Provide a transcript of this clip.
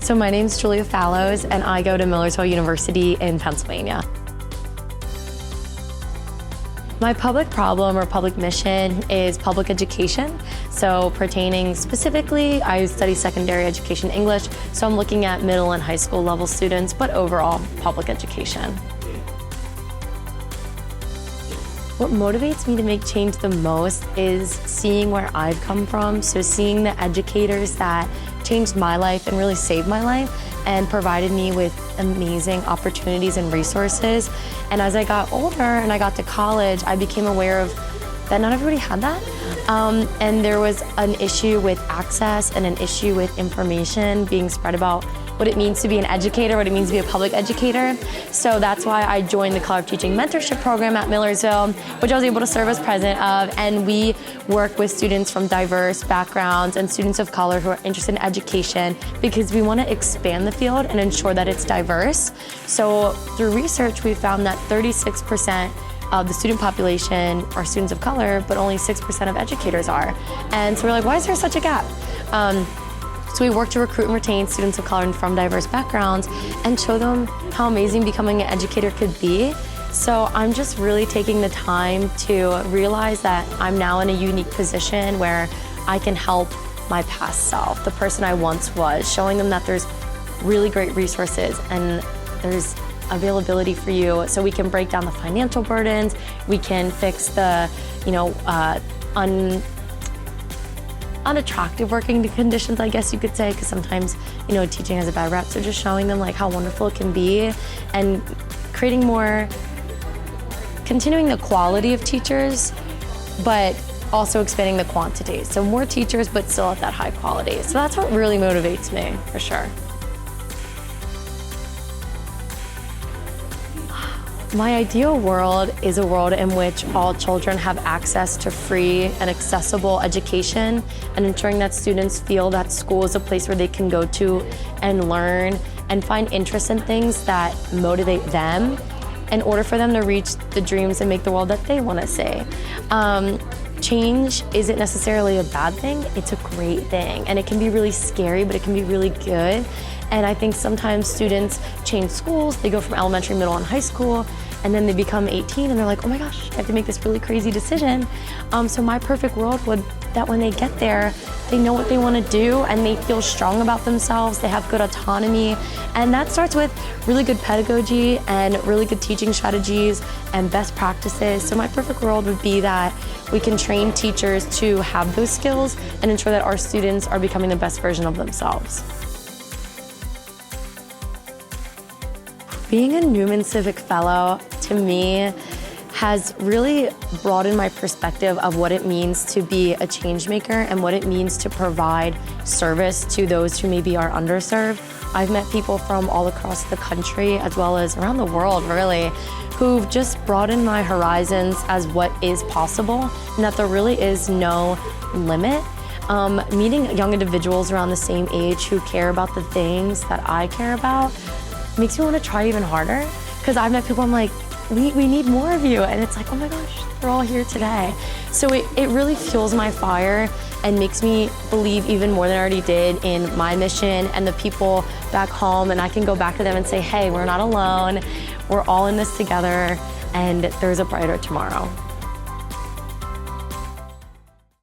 So my name's Julia Fallows, and I go to Millersville University in Pennsylvania. My public problem or public mission is public education. So pertaining specifically, I study secondary education English, so I'm looking at middle and high school level students, but overall public education. What motivates me to make change the most is seeing where I've come from, so seeing the educators that changed my life and really saved my life and provided me with amazing opportunities and resources. And as I got older and I got to college, I became aware of that not everybody had that. And there was an issue with access and an issue with information being spread about what it means to be an educator, what it means to be a public educator. So that's why I joined the Color of Teaching Mentorship Program at Millersville, which I was able to serve as president of. And we work with students from diverse backgrounds and students of color who are interested in education because we want to expand the field and ensure that it's diverse. So through research, we found that 36% of the student population are students of color, but only 6% of educators are. And so we're like, why is there such a gap? So we work to recruit and retain students of color and from diverse backgrounds and show them how amazing becoming an educator could be. So I'm just really taking the time to realize that I'm now in a unique position where I can help my past self, the person I once was, showing them that there's really great resources and there's availability for you, so we can break down the financial burdens, we can fix the, unattractive working conditions, I guess you could say, because sometimes, teaching has a bad rap. So just showing them like how wonderful it can be and continuing the quality of teachers, but also expanding the quantity. So more teachers, but still at that high quality. So that's what really motivates me, for sure. My ideal world is a world in which all children have access to free and accessible education and ensuring that students feel that school is a place where they can go to and learn and find interest in things that motivate them in order for them to reach the dreams and make the world that they want to see. Change isn't necessarily a bad thing, it's a great thing. And it can be really scary, but it can be really good. And I think sometimes students change schools, they go from elementary, middle, and high school, and then they become 18 and they're like, oh my gosh, I have to make this really crazy decision. So my perfect world would that when they get there, they know what they want to do and they feel strong about themselves, they have good autonomy. And that starts with really good pedagogy and really good teaching strategies and best practices. So my perfect world would be that we can train teachers to have those skills and ensure that our students are becoming the best version of themselves. Being a Newman Civic Fellow, to me, has really broadened my perspective of what it means to be a change maker and what it means to provide service to those who maybe are underserved. I've met people from all across the country, as well as around the world, really, who've just broadened my horizons as what is possible, and that there really is no limit. Meeting young individuals around the same age who care about the things that I care about makes me want to try even harder, because I've met people I'm like, we need more of you, and it's like, oh my gosh, they're all here today. So it really fuels my fire and makes me believe even more than I already did in my mission and the people back home, and I can go back to them and say, hey, we're not alone, we're all in this together, and there's a brighter tomorrow.